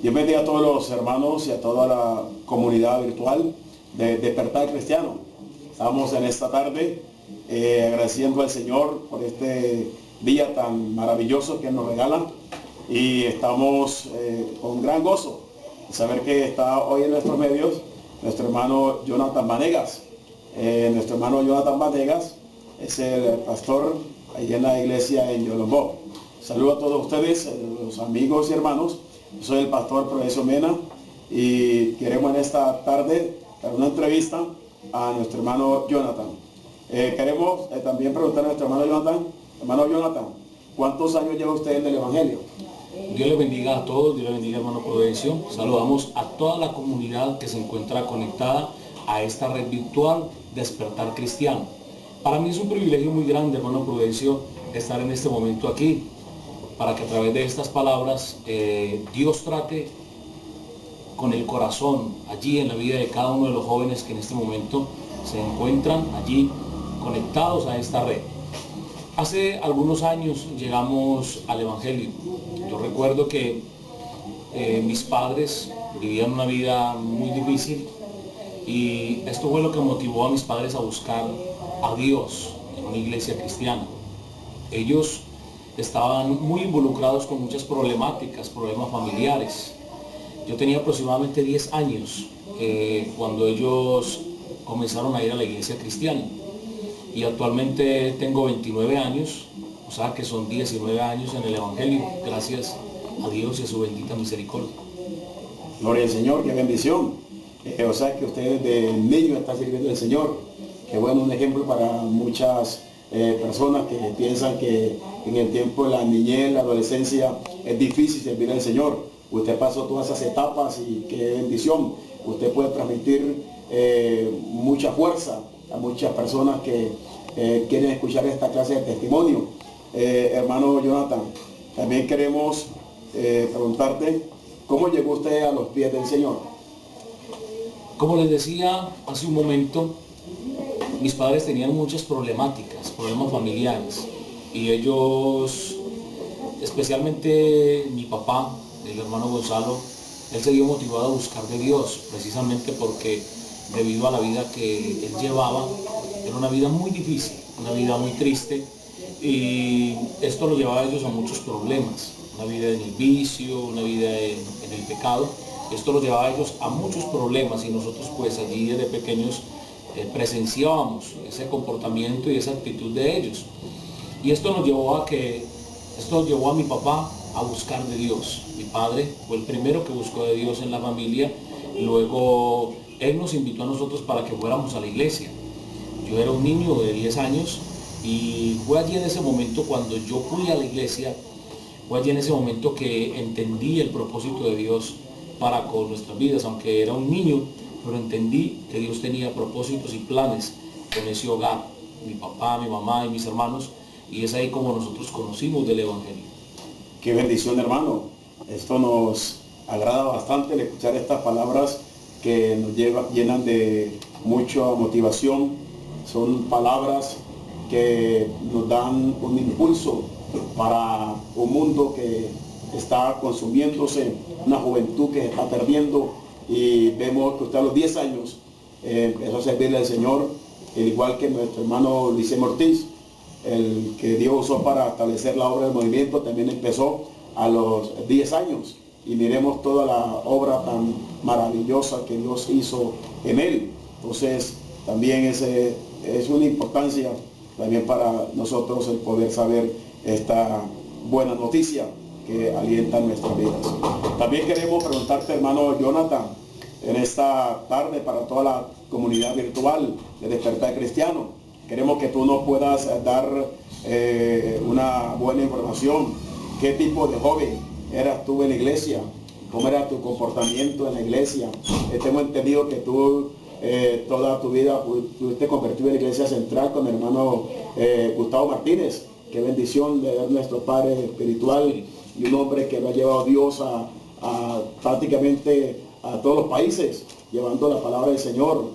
Dios bendiga a todos los hermanos y a toda la comunidad virtual de Despertar Cristiano. Estamos en esta tarde agradeciendo al Señor por este día tan maravilloso que nos regala, y estamos con gran gozo de saber que está hoy en nuestros medios nuestro hermano Jonathan Vanegas. Nuestro hermano Jonathan Vanegas es el pastor ahí en la iglesia en Yolombó. Saludo a todos ustedes, los amigos y hermanos. Yo soy el pastor Progreso Mena y queremos en esta tarde dar una entrevista a nuestro hermano Jonathan. Queremos también preguntar a nuestro hermano Jonathan, ¿cuántos años lleva usted en el Evangelio? Dios le bendiga a todos, Dios le bendiga, hermano Prudencio. Saludamos a toda la comunidad que se encuentra conectada a esta red virtual Despertar Cristiano. Para mí es un privilegio muy grande, hermano Prudencio, estar en este momento aquí, para que a través de estas palabras Dios trate con el corazón allí en la vida de cada uno de los jóvenes que en este momento se encuentran allí conectados a esta red. Hace algunos años llegamos al Evangelio. Yo recuerdo que mis padres vivían una vida muy difícil, y esto fue lo que motivó a mis padres a buscar a Dios en una iglesia cristiana. Ellos estaban muy involucrados con muchas problemas familiares. Yo tenía aproximadamente 10 años cuando ellos comenzaron a ir a la iglesia cristiana, y actualmente tengo 29 años, o sea que son 19 años en el Evangelio, gracias a Dios y a su bendita misericordia. Gloria al Señor, qué bendición. O sea que usted desde niño está sirviendo al Señor. Qué bueno, un ejemplo para muchas personas que piensan que en el tiempo de la niñez, la adolescencia, es difícil servir al Señor. Usted pasó todas esas etapas y qué bendición. Usted puede transmitir mucha fuerza a muchas personas que quieren escuchar esta clase de testimonio. Hermano Jonathan, también queremos preguntarte, ¿cómo llegó usted a los pies del Señor? Como les decía hace un momento, mis padres tenían muchas problemas familiares, y ellos, especialmente mi papá, el hermano Gonzalo, él se vio motivado a buscar de Dios, precisamente porque debido a la vida que él llevaba, era una vida muy difícil, una vida muy triste, y esto lo llevaba a ellos a muchos problemas, una vida en el vicio, una vida en el pecado. Esto lo llevaba a ellos a muchos problemas, y nosotros pues allí desde pequeños presenciábamos ese comportamiento y esa actitud de ellos. Y esto nos llevó a mi papá a buscar de Dios. Mi padre fue el primero que buscó de Dios en la familia, y luego él nos invitó a nosotros para que fuéramos a la iglesia. Yo era un niño de 10 años, y fue allí en ese momento cuando yo fui a la iglesia, fue allí en ese momento que entendí el propósito de Dios para con nuestras vidas. Aunque era un niño, pero entendí que Dios tenía propósitos y planes con ese hogar, mi papá, mi mamá y mis hermanos, y es ahí como nosotros conocimos del Evangelio. Qué bendición, hermano. Esto nos agrada bastante el escuchar estas palabras que nos llenan de mucha motivación. Son palabras que nos dan un impulso para un mundo que está consumiéndose, una juventud que se está perdiendo, y vemos que usted a los 10 años empezó a servirle al Señor, igual que nuestro hermano Luis Ortiz, el que Dios usó para establecer la obra del movimiento, también empezó a los 10 años, y miremos toda la obra tan maravillosa que Dios hizo en él. Entonces también es una importancia también para nosotros el poder saber esta buena noticia que alienta nuestras vidas. También queremos preguntarte, hermano Jonathan, en esta tarde para toda la comunidad virtual de Despertar Cristiano, queremos que tú nos puedas dar una buena información. ¿Qué tipo de joven eras tú en la iglesia? ¿Cómo era tu comportamiento en la iglesia? Hemos entendido que tú toda tu vida fuiste convertido en la iglesia central con el hermano Gustavo Martínez. Qué bendición de ver nuestro padre espiritual y un hombre que lo ha llevado Dios a prácticamente a todos los países, llevando la palabra del Señor.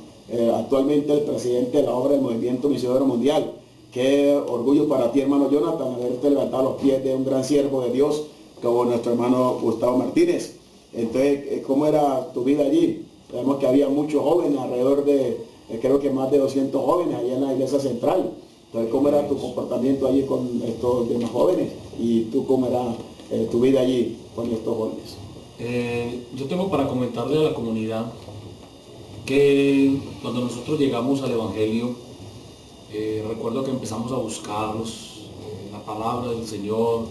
Actualmente el presidente de la obra del Movimiento Misionero Mundial. Qué orgullo para ti, hermano Jonathan, haberte levantado los pies de un gran siervo de Dios como nuestro hermano Gustavo Martínez. Entonces, ¿cómo era tu vida allí? Sabemos que había muchos jóvenes, alrededor de, creo que más de 200 jóvenes allá en la iglesia central. Entonces, ¿cómo era tu comportamiento allí con estos demás jóvenes? Y tú, ¿cómo era tu vida allí con estos jóvenes? Yo tengo para comentarle a la comunidad que cuando nosotros llegamos al Evangelio, recuerdo que empezamos a buscarlos, la palabra del Señor,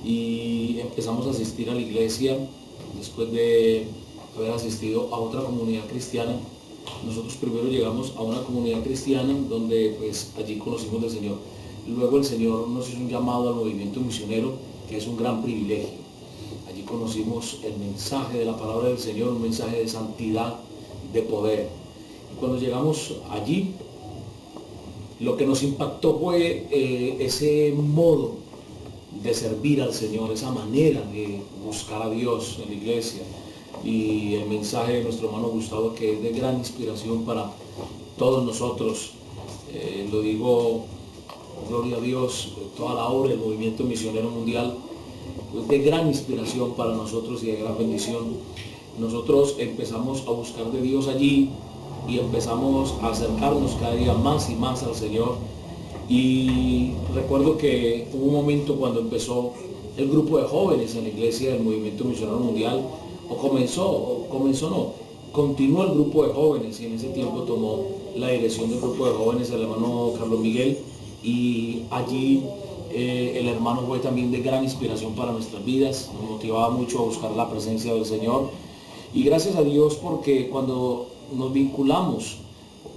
y empezamos a asistir a la iglesia después de haber asistido a otra comunidad cristiana. Nosotros primero llegamos a una comunidad cristiana donde pues allí conocimos del Señor. Luego el Señor nos hizo un llamado al movimiento misionero, que es un gran privilegio. Allí conocimos el mensaje de la palabra del Señor, un mensaje de santidad, de poder. Y cuando llegamos allí, lo que nos impactó fue ese modo de servir al Señor, esa manera de buscar a Dios en la iglesia. Y el mensaje de nuestro hermano Gustavo, que es de gran inspiración para todos nosotros. Lo digo, gloria a Dios, toda la obra del movimiento misionero mundial, de gran inspiración para nosotros y de gran bendición. Nosotros empezamos a buscar de Dios allí y empezamos a acercarnos cada día más y más al Señor. Y recuerdo que hubo un momento cuando empezó el grupo de jóvenes en la iglesia del movimiento misionero mundial, continuó el grupo de jóvenes, y en ese tiempo tomó la dirección del grupo de jóvenes el hermano Carlos Miguel, y allí el hermano fue también de gran inspiración para nuestras vidas, nos motivaba mucho a buscar la presencia del Señor. Y gracias a Dios, porque cuando nos vinculamos,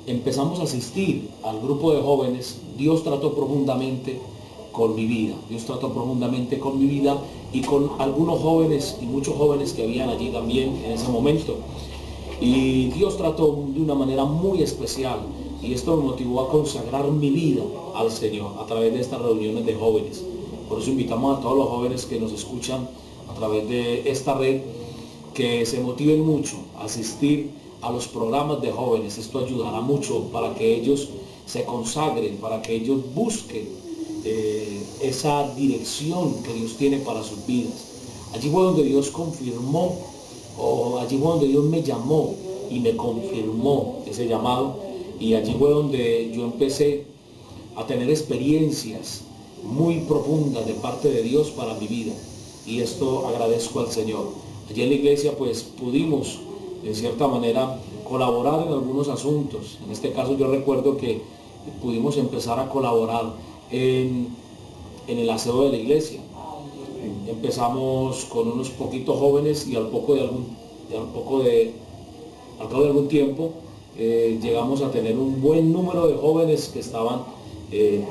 empezamos a asistir al grupo de jóvenes, Dios trató profundamente con mi vida. Dios trató profundamente con mi vida y con algunos jóvenes y muchos jóvenes que habían allí también en ese momento. Y Dios trató de una manera muy especial, y esto me motivó a consagrar mi vida al Señor a través de estas reuniones de jóvenes. Por eso invitamos a todos los jóvenes que nos escuchan a través de esta red, que se motiven mucho a asistir a los programas de jóvenes. Esto ayudará mucho para que ellos se consagren, para que ellos busquen esa dirección que Dios tiene para sus vidas. Allí fue donde Dios confirmó, o allí fue donde Dios me llamó y me confirmó ese llamado, y allí fue donde yo empecé a tener experiencias muy profundas de parte de Dios para mi vida, y esto agradezco al Señor. Allí en la iglesia pues pudimos de cierta manera colaborar en algunos asuntos. En este caso yo recuerdo que pudimos empezar a colaborar en el aseo de la iglesia. Empezamos con unos poquitos jóvenes, y al cabo de algún tiempo llegamos a tener un buen número de jóvenes que estaban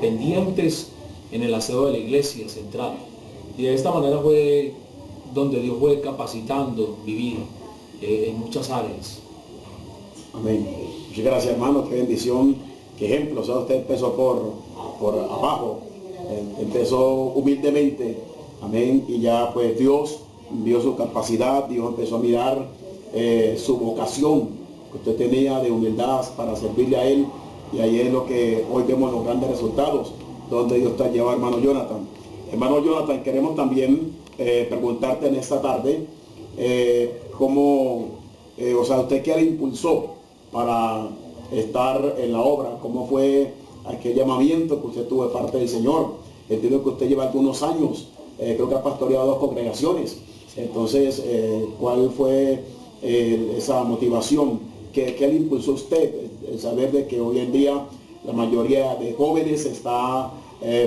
pendientes en el aseo de la iglesia central. Y de esta manera fue donde Dios fue capacitando mi vida en muchas áreas. Amén. Muchas gracias, hermano. Qué bendición, qué ejemplo. O sea, usted empezó por abajo, empezó humildemente. Amén. Y ya pues Dios vio su capacidad, Dios empezó a mirar su vocación que usted tenía de humildad para servirle a Él. Y ahí es lo que hoy vemos los grandes resultados, donde Dios te lleva, hermano Jonathan. Hermano Jonathan, queremos también preguntarte en esta tarde, cómo, o sea, usted qué le impulsó para estar en la obra, cómo fue aquel llamamiento que usted tuvo de parte del Señor. Entiendo que usted lleva algunos años, creo que ha pastoreado 2 congregaciones. Entonces, ¿cuál fue esa motivación? ¿Qué le impulsó a usted? El saber de que hoy en día la mayoría de jóvenes está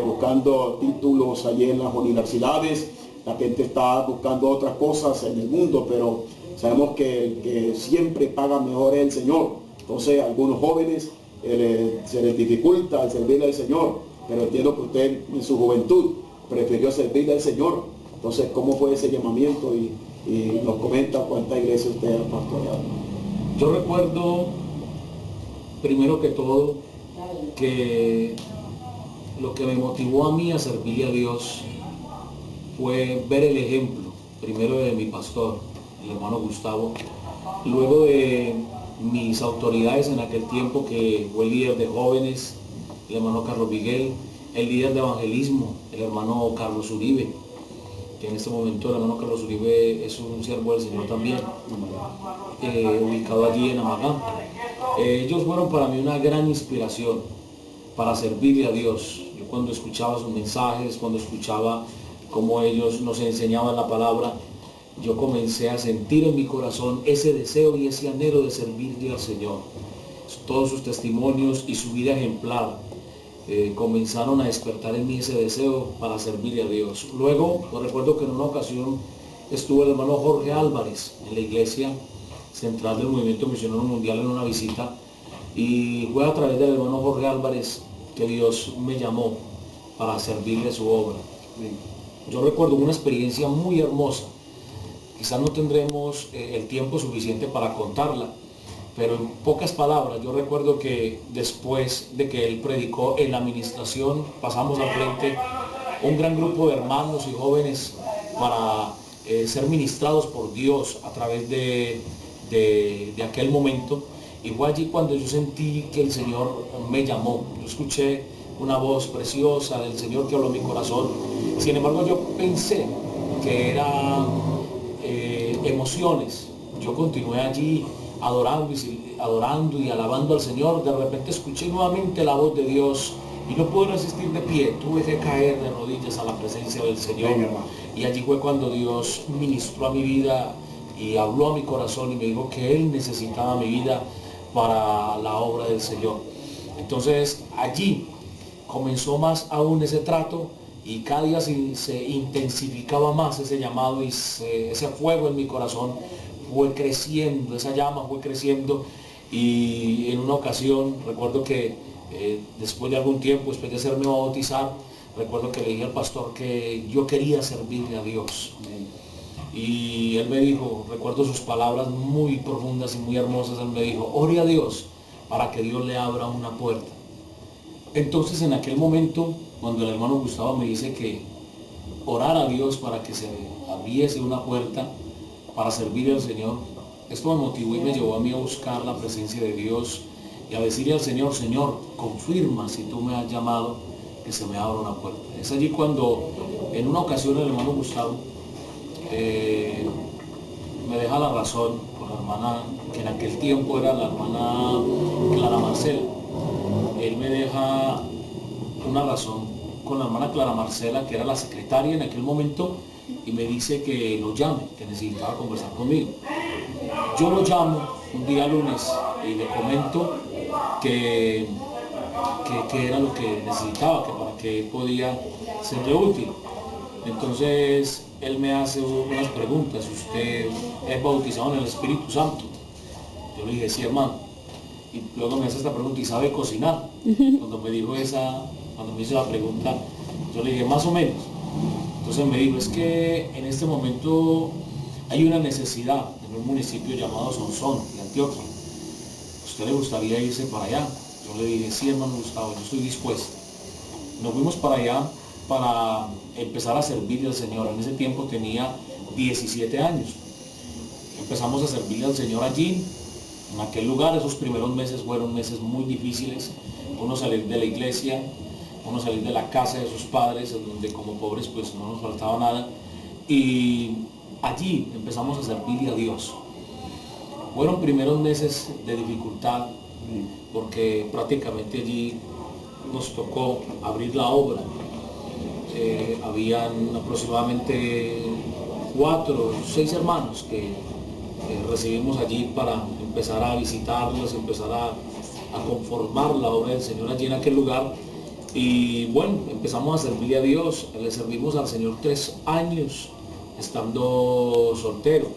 buscando títulos allí en las universidades, la gente está buscando otras cosas en el mundo, pero sabemos que el que siempre paga mejor es el Señor. Entonces a algunos jóvenes se les dificulta el servirle al Señor, pero entiendo que usted en su juventud prefirió servirle al Señor. Entonces, ¿cómo fue ese llamamiento? Y nos comenta cuánta iglesia usted ha pastoreado. Yo recuerdo, primero que todo, que lo que me motivó a mí a servirle a Dios fue ver el ejemplo, primero de mi pastor, el hermano Gustavo, luego de mis autoridades en aquel tiempo, que fue el líder de jóvenes, el hermano Carlos Miguel, el líder de evangelismo, el hermano Carlos Uribe, que en este momento el hermano Carlos Uribe es un siervo del Señor también, ubicado allí en Amagán. Ellos fueron para mí una gran inspiración para servirle a Dios. Yo cuando escuchaba sus mensajes, cuando escuchaba cómo ellos nos enseñaban la palabra, yo comencé a sentir en mi corazón ese deseo y ese anhelo de servirle al Señor. Todos sus testimonios y su vida ejemplar comenzaron a despertar en mí ese deseo para servirle a Dios. Luego, recuerdo que en una ocasión estuvo el hermano Jorge Álvarez en la iglesia central del Movimiento Misionero Mundial en una visita, y fue a través del hermano Jorge Álvarez que Dios me llamó para servirle su obra. Yo recuerdo una experiencia muy hermosa. Quizás no tendremos el tiempo suficiente para contarla, pero en pocas palabras, yo recuerdo que después de que él predicó en la administración, pasamos al frente un gran grupo de hermanos y jóvenes para ser ministrados por Dios a través de aquel momento. Y fue allí cuando yo sentí que el Señor me llamó. Yo escuché una voz preciosa del Señor que habló en mi corazón. Sin embargo, yo pensé que eran emociones. Yo continué allí adorando y alabando al Señor. De repente escuché nuevamente la voz de Dios y no pude resistir de pie. Tuve que caer de rodillas a la presencia del Señor. Y allí fue cuando Dios ministró a mi vida y habló a mi corazón y me dijo que Él necesitaba mi vida para la obra del Señor. Entonces allí comenzó más aún ese trato, y cada día se intensificaba más ese llamado, y ese fuego en mi corazón fue creciendo, esa llama fue creciendo. Y en una ocasión recuerdo que después de algún tiempo, después de hacerme bautizar, recuerdo que le dije al pastor que yo quería servirle a Dios. Y él me dijo, recuerdo sus palabras muy profundas y muy hermosas, él me dijo: ore a Dios para que Dios le abra una puerta. Entonces en aquel momento, cuando el hermano Gustavo me dice que orara a Dios para que se abriese una puerta para servir al Señor, esto me motivó y me llevó a mí a buscar la presencia de Dios y a decirle al Señor: Señor, confirma si tú me has llamado, que se me abra una puerta. Es allí cuando en una ocasión el hermano Gustavo me deja la razón con la hermana, que en aquel tiempo era la hermana Clara Marcela. Él me deja una razón con la hermana Clara Marcela, que era la secretaria en aquel momento, y me dice que lo llame, que necesitaba conversar conmigo. Yo lo llamo un día lunes y le comento que era lo que necesitaba, que para qué podía serle útil. Entonces él me hace unas preguntas: ¿usted es bautizado en el Espíritu Santo? Yo le dije: sí, hermano. Y luego me hace esta pregunta: ¿y sabe cocinar? Cuando me hizo la pregunta, yo le dije: más o menos. Entonces me dijo: es que en este momento hay una necesidad en un municipio llamado Sonsón, de Antioquia. ¿A usted le gustaría irse para allá? Yo le dije: sí, hermano Gustavo, yo estoy dispuesto. Nos fuimos para allá para empezar a servirle al Señor. En ese tiempo tenía 17 años. Empezamos a servirle al Señor allí, en aquel lugar. Esos primeros meses fueron meses muy difíciles. Uno salir de la iglesia, uno salir de la casa de sus padres, en donde como pobres pues no nos faltaba nada. Y allí empezamos a servirle a Dios. Fueron primeros meses de dificultad, porque prácticamente allí nos tocó abrir la obra. Habían aproximadamente 4 o 6 hermanos que recibimos allí para empezar a visitarlos, empezar a conformar la obra del Señor allí en aquel lugar. Y bueno, empezamos a servirle a Dios. Le servimos al Señor 3 años estando soltero,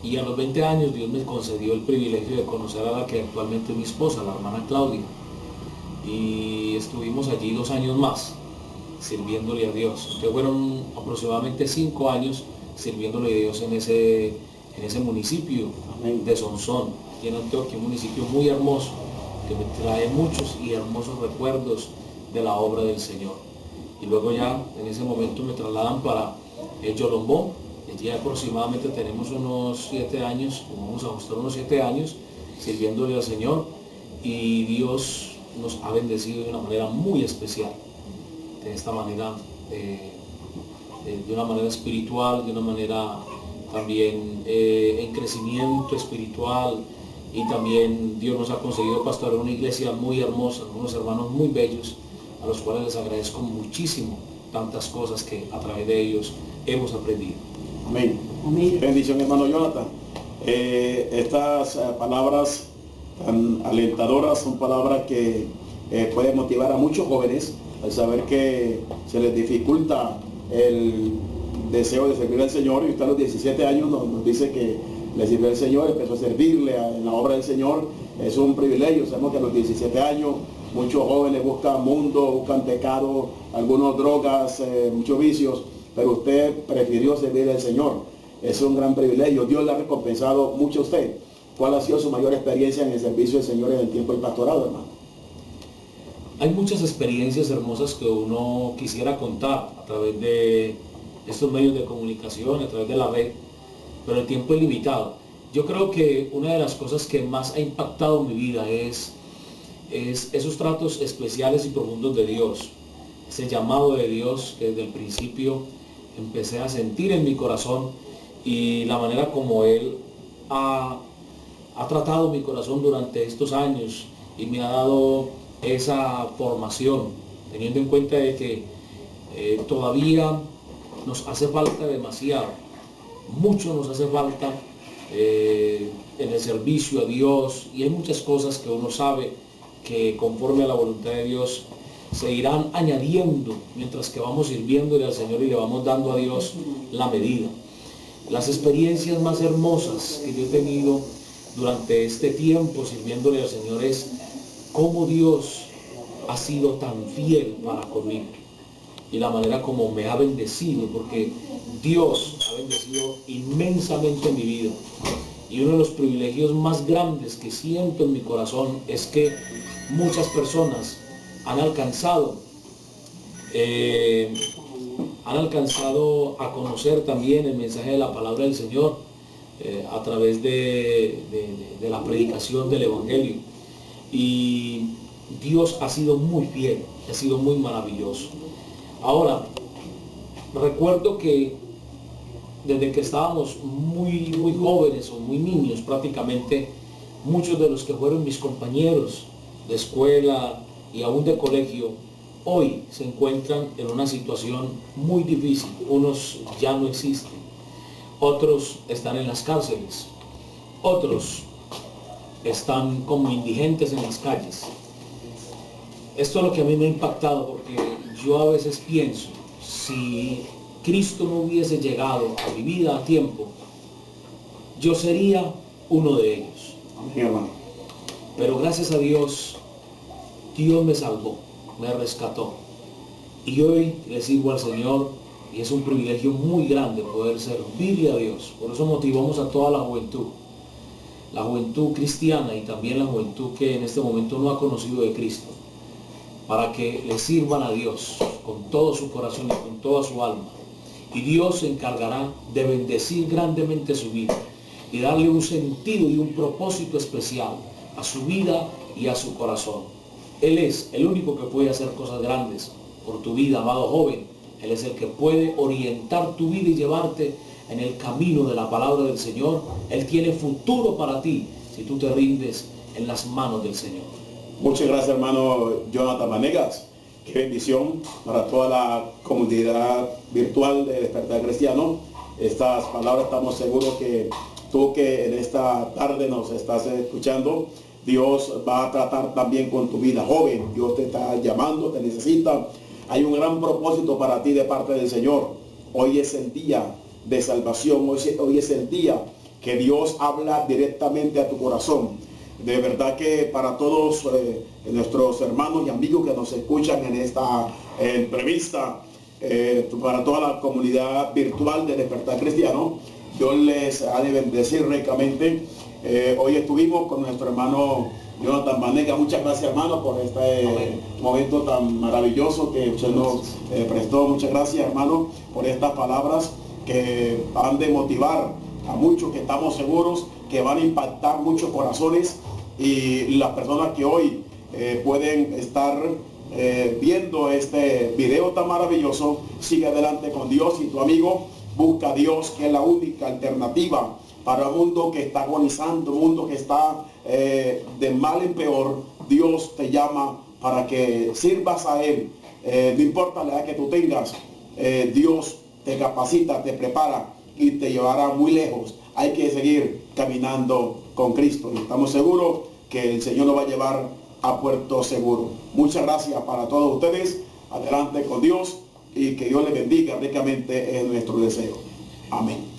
y a los 20 años Dios me concedió el privilegio de conocer a la que actualmente es mi esposa, la hermana Claudia, y estuvimos allí 2 años más sirviéndole a Dios. Entonces fueron aproximadamente 5 años sirviéndole a Dios en ese municipio de Sonsón, aquí en Antioquia, un municipio muy hermoso que me trae muchos y hermosos recuerdos de la obra del Señor. Y luego ya en ese momento me trasladan para Yolombó. Allí aproximadamente tenemos unos 7 años, vamos a ajustar unos 7 años sirviéndole al Señor, y Dios nos ha bendecido de una manera muy especial. De esta manera de una manera espiritual, de una manera también en crecimiento espiritual, y también Dios nos ha concedido pastorear una iglesia muy hermosa, unos hermanos muy bellos, a los cuales les agradezco muchísimo tantas cosas que a través de ellos hemos aprendido. Amén. Amén. Bendición, hermano Jonathan. Estas palabras tan alentadoras son palabras que pueden motivar a muchos jóvenes al saber que se les dificulta el deseo de servir al Señor, y usted a los 17 años nos dice que le sirvió al Señor, empezó a servirle en la obra del Señor. Es un privilegio. Sabemos que a los 17 años muchos jóvenes buscan mundo, buscan pecado, algunos drogas, muchos vicios, pero usted prefirió servir al Señor. Es un gran privilegio. Dios le ha recompensado mucho a usted. ¿Cuál ha sido su mayor experiencia en el servicio del Señor en el tiempo del pastorado, hermano? Hay muchas experiencias hermosas que uno quisiera contar a través de estos medios de comunicación, a través de la red, pero el tiempo es limitado. Yo creo que una de las cosas que más ha impactado mi vida es esos tratos especiales y profundos de Dios, ese llamado de Dios que desde el principio empecé a sentir en mi corazón, y la manera como Él ha tratado mi corazón durante estos años y me ha dado esa formación, teniendo en cuenta de que todavía nos hace falta demasiado, mucho nos hace falta en el servicio a Dios, y hay muchas cosas que uno sabe que conforme a la voluntad de Dios se irán añadiendo mientras que vamos sirviéndole al Señor y le vamos dando a Dios la medida. Las experiencias más hermosas que yo he tenido durante este tiempo sirviéndole al Señor es cómo Dios ha sido tan fiel para conmigo, y la manera como me ha bendecido, porque Dios ha bendecido inmensamente mi vida. Y uno de los privilegios más grandes que siento en mi corazón es que muchas personas han alcanzado a conocer también el mensaje de la palabra del Señor a través de la predicación del Evangelio. Y Dios ha sido muy fiel, ha sido muy maravilloso. Ahora, recuerdo que desde que estábamos muy jóvenes o muy niños prácticamente, muchos de los que fueron mis compañeros de escuela y aún de colegio, hoy se encuentran en una situación muy difícil. Unos ya no existen, otros están en las cárceles, otros están como indigentes en las calles. Esto es lo que a mí me ha impactado, porque yo a veces pienso, si Cristo no hubiese llegado a mi vida a tiempo, yo sería uno de ellos. Pero gracias a Dios, Dios me salvó, me rescató. Y hoy le sirvo al Señor, y es un privilegio muy grande poder servirle a Dios. Por eso motivamos a toda la juventud cristiana y también la juventud que en este momento no ha conocido de Cristo, para que le sirvan a Dios con todo su corazón y con toda su alma. Y Dios se encargará de bendecir grandemente su vida y darle un sentido y un propósito especial a su vida y a su corazón. Él es el único que puede hacer cosas grandes por tu vida, amado joven. Él es el que puede orientar tu vida y llevarte en el camino de la palabra del Señor. Él tiene futuro para ti si tú te rindes en las manos del Señor. Muchas gracias, hermano Jonathan Vanegas. Qué bendición para toda la comunidad virtual de Despertar Cristiano. Estas palabras, estamos seguros que tú que en esta tarde nos estás escuchando, Dios va a tratar también con tu vida, joven. Dios te está llamando, te necesita. Hay un gran propósito para ti de parte del Señor. Hoy es el día de salvación. Hoy es el día que Dios habla directamente a tu corazón. De verdad que para todos nuestros hermanos y amigos que nos escuchan en esta entrevista, para toda la comunidad virtual de Despertar Cristiano, Dios les ha de bendecir ricamente. Hoy estuvimos con nuestro hermano Jonathan Vanegas. Muchas gracias, hermano, por este momento tan maravilloso que usted nos prestó. Muchas gracias, hermano, por estas palabras que han de motivar a muchos, que estamos seguros que van a impactar muchos corazones, y las personas que hoy pueden estar viendo este video tan maravilloso, sigue adelante con Dios, y tu amigo busca a Dios, que es la única alternativa para un mundo que está agonizando, un mundo que está de mal en peor. Dios te llama para que sirvas a Él. No importa la edad que tú tengas, Dios te capacita, te prepara y te llevará muy lejos. Hay que seguir caminando con Cristo, y estamos seguros que el Señor nos va a llevar a puerto seguro. Muchas gracias para todos ustedes. Adelante con Dios, y que Dios les bendiga ricamente, en nuestro deseo. Amén.